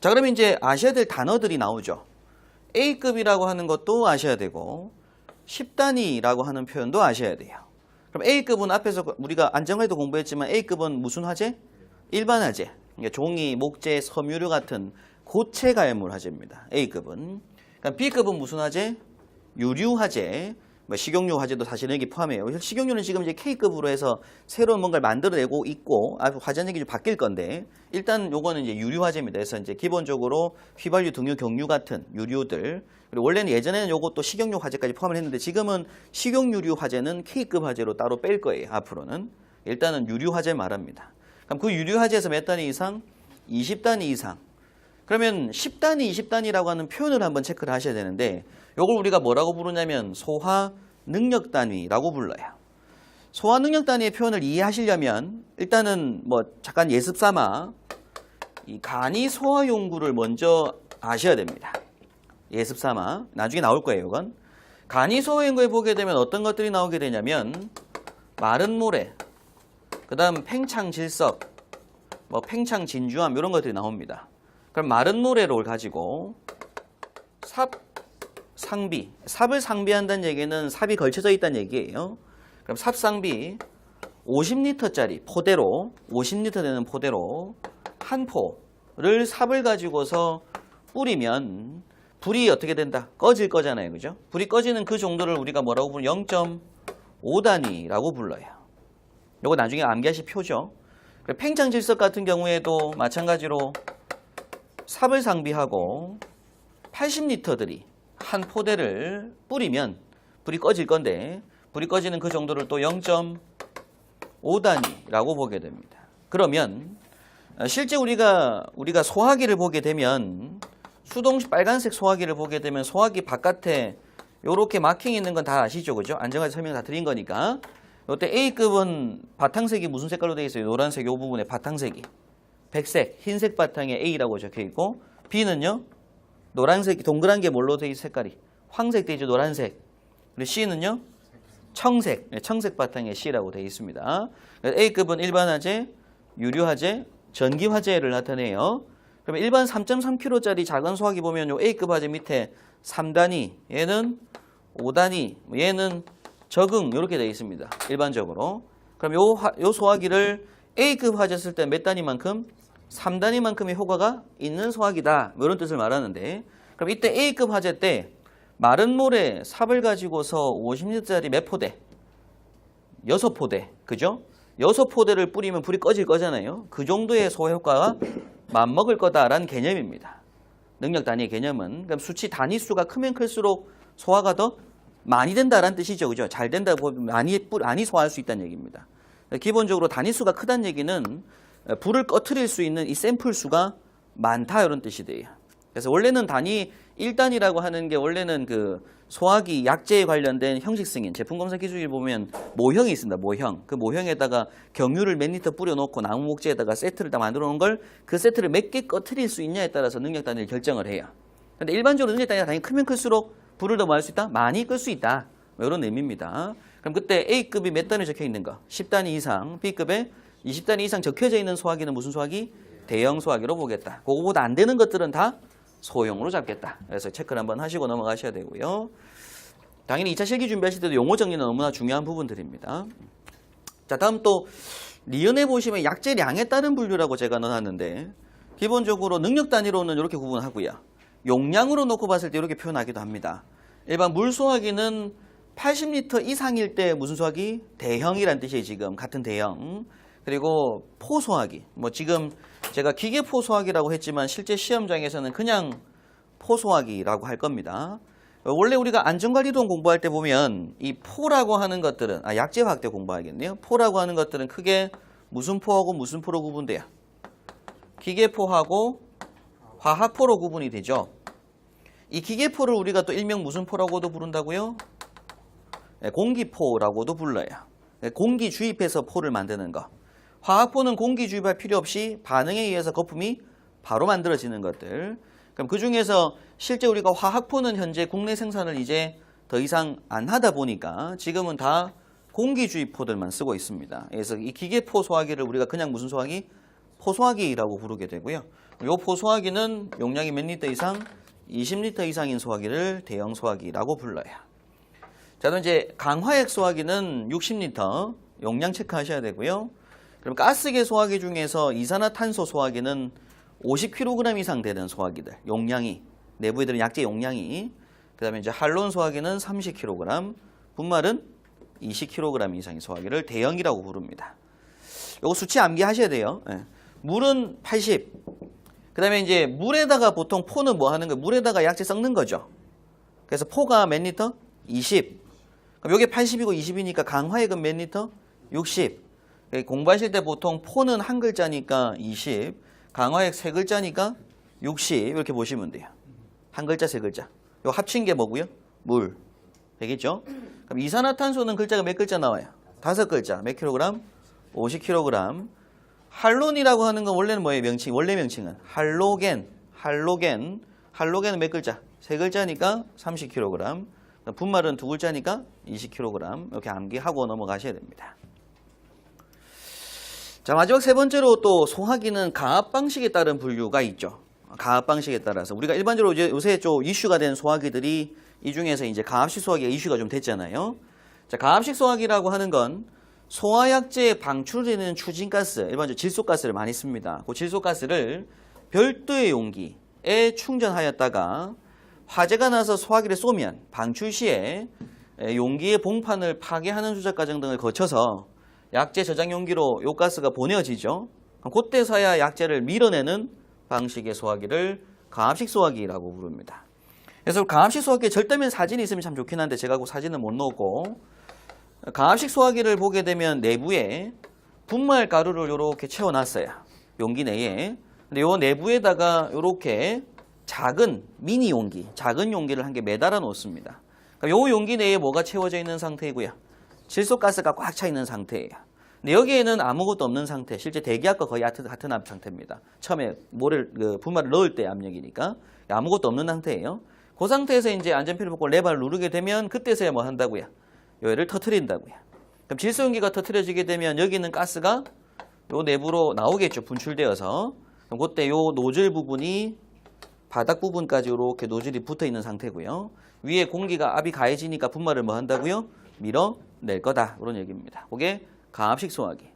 자, 그러면 이제 아셔야 될 단어들이 나오죠. A급이라고 하는 것도 아셔야 되고 10단위라고 하는 표현도 아셔야 돼요. 그럼 A급은 앞에서 우리가 안정화에도 공부했지만 A급은 무슨 화재? 일반 화재. 그러니까 종이, 목재, 섬유류 같은 고체 가열물 화재입니다. A급은. 그럼 B급은 무슨 화재? 유류 화재. 뭐 식용유 화재도 사실은 여기 포함해요. 식용유는 지금 이제 K급으로 해서 새로운 뭔가를 만들어내고 있고 화재 전쟁이 좀 바뀔 건데 일단 요거는 이제 유류 화재입니다. 그래서 이제 기본적으로 휘발유, 등유, 경유 같은 유류들 그리고 원래는 예전에는 요것도 식용유 화재까지 포함을 했는데 지금은 식용유류 화재는 K급 화재로 따로 뺄 거예요. 앞으로는 일단은 유류 화재 말합니다. 그럼 그 유류 화재에서 몇 단위 이상? 20단위 이상. 그러면 10단위, 20단위라고 하는 표현을 한번 체크를 하셔야 되는데 요걸 우리가 뭐라고 부르냐면 소화 능력 단위라고 불러요. 소화 능력 단위의 표현을 이해하시려면 일단은 뭐 잠깐 예습 삼아 이 간이 소화 용구를 먼저 아셔야 됩니다. 예습 삼아 나중에 나올 거예요. 이건 간이 소화 용구에 보게 되면 어떤 것들이 나오게 되냐면 마른 모래, 그다음 팽창 질석, 뭐 팽창 진주암 이런 것들이 나옵니다. 그럼 마른 모래를 가지고 삽, 상비, 삽을 상비한다는 얘기는 삽이 걸쳐져 있다는 얘기예요. 그럼 삽 상비 50리터짜리 포대로 50리터 되는 포대로 한 포를 삽을 가지고서 뿌리면 불이 어떻게 된다? 꺼질 거잖아요. 그죠? 불이 꺼지는 그 정도를 우리가 뭐라고 부르냐? 0.5단위라고 불러요. 요거 나중에 암기하실 표죠. 팽창 질석 같은 경우에도 마찬가지로 삽을 상비하고 80리터들이 한 포대를 뿌리면 불이 꺼질 건데 불이 꺼지는 그 정도를 또 0.5단위라고 보게 됩니다. 그러면 실제 우리가 소화기를 보게 되면 수동식 빨간색 소화기를 보게 되면 소화기 바깥에 이렇게 마킹이 있는 건 다 아시죠? 그죠? 안정화에서 설명 다 드린 거니까 이때 A급은 바탕색이 무슨 색깔로 되어 있어요? 노란색 이 부분에 바탕색이 백색, 흰색 바탕에 A라고 적혀 있고 B는요? 노란색, 동그란 게 뭘로 되어 있어요? 색깔이 황색 되어 있죠? 노란색. 그리고 C는요? 청색, 청색 바탕에 C라고 되어 있습니다. A급은 일반 화재, 유류 화재, 전기 화재를 나타내요. 그러면 일반 3.3kg짜리 작은 소화기 보면 요 A급 화재 밑에 3단위, 얘는 5단위, 얘는 적응 이렇게 되어 있습니다. 일반적으로. 그럼 요 소화기를 A급 화재 쓸 때 몇 단위만큼? 3단위만큼의 효과가 있는 소화기다. 이런 뜻을 말하는데 그럼 이때 A급 화재 때 마른 모래 삽을 가지고서 50리터짜리 몇 포대? 6포대. 그죠? 6포대를 뿌리면 불이 꺼질 거잖아요. 그 정도의 소화 효과가 맞먹을 거다라는 개념입니다. 능력 단위의 개념은. 그럼 수치 단위수가 크면 클수록 소화가 더 많이 된다라는 뜻이죠. 그죠? 잘 된다 보면 많이 소화할 수 있다는 얘기입니다. 기본적으로 단위수가 크다는 얘기는 불을 꺼트릴 수 있는 이 샘플 수가 많다 이런 뜻이 돼요. 그래서 원래는 단위 1단위라고 하는 게 원래는 그 소화기 약재에 관련된 형식 승인 제품 검사 기술을 보면 모형이 있습니다. 모형. 그 모형에다가 경유를 몇 리터 뿌려놓고 나무 목재에다가 세트를 다 만들어 놓은 걸 그 세트를 몇 개 꺼트릴 수 있냐에 따라서 능력 단위를 결정을 해요. 근데 일반적으로 능력 단위가 당연히 크면 클수록 불을 더 뭐 할 수 있다? 많이 끌 수 있다. 이런 의미입니다. 그럼 그때 A급이 몇 단위 적혀 있는 거? 10단위 이상. B급에 20단위 이상 적혀져 있는 소화기는 무슨 소화기? 대형 소화기로 보겠다. 그거보다 안 되는 것들은 다 소형으로 잡겠다. 그래서 체크를 한번 하시고 넘어가셔야 되고요. 당연히 2차 실기 준비하실 때도 용어 정리는 너무나 중요한 부분들입니다. 자, 다음 또 리은에 보시면 약재량에 따른 분류라고 제가 넣어놨는데 기본적으로 능력 단위로는 이렇게 구분하고요. 용량으로 놓고 봤을 때 이렇게 표현하기도 합니다. 일반 물 소화기는 80리터 이상일 때 무슨 소화기? 대형이란 뜻이에요. 지금 같은 대형. 그리고 포소화기. 뭐 지금 제가 기계 포소화기라고 했지만 실제 시험장에서는 그냥 포소화기라고 할 겁니다. 원래 우리가 안전관리론 공부할 때 보면 이 포라고 하는 것들은 약재화학 때 공부하겠네요. 포라고 하는 것들은 크게 무슨 포하고 무슨 포로 구분돼요? 기계포하고 화학포로 구분이 되죠. 이 기계포를 우리가 또 일명 무슨 포라고도 부른다고요? 공기포라고도 불러요. 공기 주입해서 포를 만드는 거. 화학포는 공기 주입할 필요 없이 반응에 의해서 거품이 바로 만들어지는 것들. 그럼 그 중에서 실제 우리가 화학포는 현재 국내 생산을 이제 더 이상 안 하다 보니까 지금은 다 공기 주입포들만 쓰고 있습니다. 그래서 이 기계포 소화기를 우리가 그냥 무슨 소화기? 포소화기라고 부르게 되고요. 요 포소화기는 용량이 몇 리터 이상? 20리터 이상인 소화기를 대형 소화기라고 불러요. 자, 그럼 이제 강화액 소화기는 60리터 용량 체크하셔야 되고요. 그럼 가스계 소화기 중에서 이산화탄소 소화기는 50kg 이상 되는 소화기들, 용량이, 내부에 들은 약재 용량이, 그 다음에 이제 할론 소화기는 30kg, 분말은 20kg 이상의 소화기를 대형이라고 부릅니다. 요거 수치 암기하셔야 돼요. 예. 물은 80. 그 다음에 이제 물에다가 보통 포는 뭐 하는 거예요? 물에다가 약재 섞는 거죠. 그래서 포가 몇 리터? 20. 그럼 요게 80이고 20이니까 강화액은 몇 리터? 60. 공부하실 때 보통 포는 한 글자니까 20, 강화액 세 글자니까 60 이렇게 보시면 돼요. 한 글자 세 글자. 요 합친 게 뭐고요? 물. 되겠죠? 그럼 이산화탄소는 글자가 몇 글자 나와요? 5글자. 몇 킬로그램? 50kg. 할론이라고 하는 건 원래는 뭐예요? 명칭. 원래 명칭은 할로겐. 할로겐은 몇 글자? 세 글자니까 30kg. 분말은 두 글자니까 20kg. 이렇게 암기하고 넘어가셔야 됩니다. 자, 마지막 세 번째로 또 소화기는 가압 방식에 따른 분류가 있죠. 가압 방식에 따라서 우리가 일반적으로 이제 요새 좀 이슈가 된 소화기들이 이 중에서 이제 가압식 소화기가 이슈가 좀 됐잖아요. 자, 가압식 소화기라고 하는 건 소화약재에 방출되는 추진가스, 일반적으로 질소가스를 많이 씁니다. 그 질소가스를 별도의 용기에 충전하였다가 화재가 나서 소화기를 쏘면 방출 시에 용기의 봉판을 파괴하는 조작 과정 등을 거쳐서 약재 저장 용기로 요 가스가 보내어지죠. 그때서야 약재를 밀어내는 방식의 소화기를 가압식 소화기라고 부릅니다. 그래서 가압식 소화기에 절대면 사진이 있으면 참 좋긴 한데 제가 그 사진은 못 넣었고, 가압식 소화기를 보게 되면 내부에 분말 가루를 이렇게 채워놨어요. 용기 내에. 근데 요 내부에다가 이렇게 작은 미니 용기, 작은 용기를 한 개 매달아 놓습니다. 요 용기 내에 뭐가 채워져 있는 상태이고요. 질소가스가 꽉 차 있는 상태예요. 근데 여기에는 아무것도 없는 상태, 실제 대기압과 거의 같은 압 상태입니다. 처음에 분말을 넣을 때 압력이니까 아무것도 없는 상태예요. 그 상태에서 이제 안전핀을 뽑고 레버를 누르게 되면 그때서야 뭐 한다고요? 요애를 터트린다고요. 그럼 질소 용기가 터트려지게 되면 여기 있는 가스가 요 내부로 나오겠죠. 분출되어서. 그럼 그때 요 노즐 부분이 바닥 부분까지 이렇게 노즐이 붙어 있는 상태고요. 위에 공기가 압이 가해지니까 분말을 뭐 한다고요? 밀어낼 거다. 이런 얘기입니다. 그게 가압식 소화기.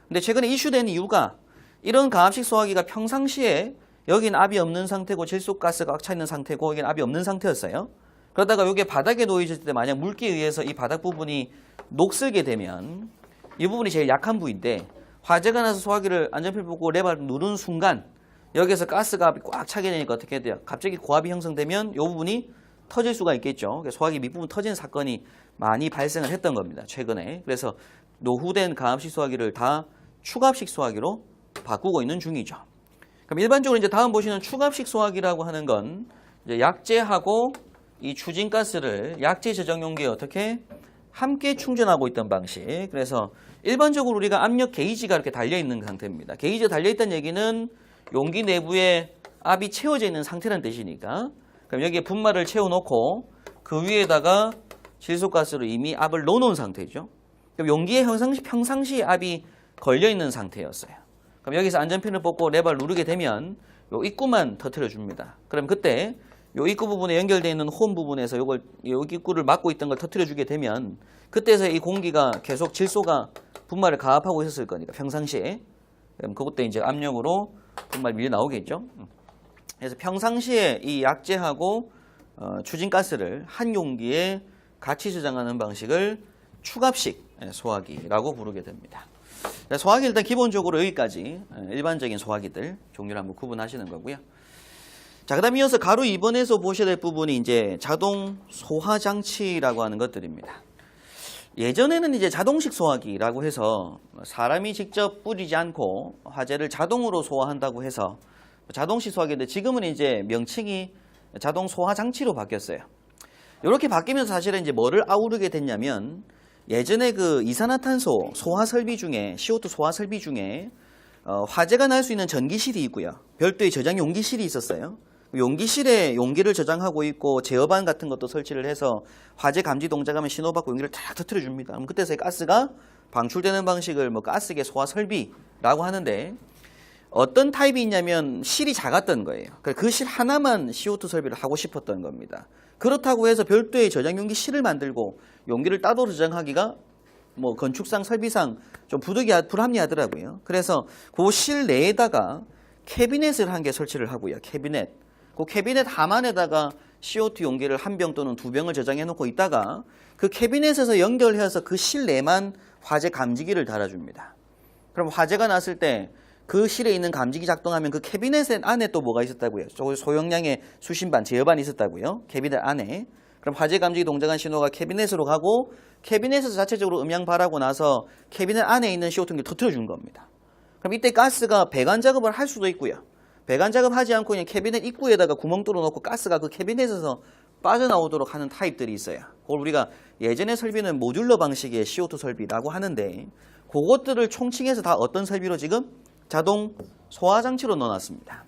근데 최근에 이슈된 이유가 이런 가압식 소화기가 평상시에 여긴 압이 없는 상태고 질소가스가 꽉 차 있는 상태고 여긴 압이 없는 상태였어요. 그러다가 이게 바닥에 놓여질 때 만약 물기에 의해서 이 바닥 부분이 녹슬게 되면 이 부분이 제일 약한 부위인데 화재가 나서 소화기를 안전핀 뽑고 레버를 누른 순간 여기서 가스가 압이 꽉 차게 되니까 어떻게 돼요? 갑자기 고압이 형성되면 이 부분이 터질 수가 있겠죠. 소화기 밑부분 터지는 사건이 많이 발생을 했던 겁니다. 최근에. 그래서 노후된 가압식 소화기를 다 축압식 소화기로 바꾸고 있는 중이죠. 그럼 일반적으로 이제 다음 보시는 축압식 소화기라고 하는 건 이제 약재하고 이 추진가스를 약재 저장 용기에 어떻게 함께 충전하고 있던 방식. 그래서 일반적으로 우리가 압력 게이지가 이렇게 달려 있는 상태입니다. 게이지가 달려 있다는 얘기는 용기 내부에 압이 채워져 있는 상태라는 뜻이니까. 그럼 여기에 분말을 채워놓고 그 위에다가 질소가스로 이미 압을 넣어놓은 상태죠. 그럼 용기에 평상시 압이 걸려있는 상태였어요. 그럼 여기서 안전핀을 뽑고 레버를 누르게 되면 요 입구만 터뜨려 줍니다. 그럼 그때 요 입구 부분에 연결되어 있는 홈 부분에서 요 입구를 막고 있던 걸 터뜨려 주게 되면 그때서 이 공기가 계속 질소가 분말을 가압하고 있었을 거니까 평상시에. 그럼 그때 이제 압력으로 분말이 밀려 나오겠죠. 그래서 평상시에 이 약재하고 추진가스를 한 용기에 같이 저장하는 방식을 축압식 소화기라고 부르게 됩니다. 소화기 일단 기본적으로 여기까지 일반적인 소화기들 종류를 한번 구분하시는 거고요. 자, 그다음 이어서 가로 2번에서 보셔야 될 부분이 이제 자동 소화 장치라고 하는 것들입니다. 예전에는 이제 자동식 소화기라고 해서 사람이 직접 뿌리지 않고 화재를 자동으로 소화한다고 해서 자동식 소화기인데 지금은 이제 명칭이 자동 소화 장치로 바뀌었어요. 이렇게 바뀌면서 사실은 이제 뭐를 아우르게 됐냐면 예전에 그 이산화탄소 소화 설비 중에 CO2 소화 설비 중에 화재가 날 수 있는 전기실이 있고요. 별도의 저장 용기실이 있었어요. 용기실에 용기를 저장하고 있고 제어반 같은 것도 설치를 해서 화재 감지 동작하면 신호받고 용기를 탁 터뜨려 줍니다. 그럼 그때서 가스가 방출되는 방식을 뭐 가스계 소화 설비라고 하는데 어떤 타입이 있냐면 실이 작았던 거예요. 그 실 하나만 CO2 설비를 하고 싶었던 겁니다. 그렇다고 해서 별도의 저장 용기 실을 만들고 용기를 따로 저장하기가 뭐 건축상 설비상 좀 불합리하더라고요. 그래서 그 실 내에다가 캐비넷을 한 개 설치를 하고요. 캐비넷. 그 캐비넷 하만에다가 CO2 용기를 한 병 또는 두 병을 저장해 놓고 있다가 그 캐비넷에서 연결해서 그 실 내만 화재 감지기를 달아줍니다. 그럼 화재가 났을 때 그 실에 있는 감지기 작동하면 그 캐비넷 안에 또 뭐가 있었다고요? 소형량의 수신반, 제어반이 있었다고요? 캐비넷 안에. 그럼 화재 감지기 동작한 신호가 캐비넷으로 가고 캐비넷에서 자체적으로 음향 발하고 나서 캐비넷 안에 있는 CO2를 터뜨려 준 겁니다. 그럼 이때 가스가 배관 작업을 할 수도 있고요. 배관 작업하지 않고 그냥 캐비넷 입구에다가 구멍 뚫어 놓고 가스가 그 캐비넷에서 빠져나오도록 하는 타입들이 있어요. 그걸 우리가 예전의 설비는 모듈러 방식의 CO2 설비라고 하는데 그것들을 총칭해서 다 어떤 설비로 지금 자동 소화장치로 넣어놨습니다.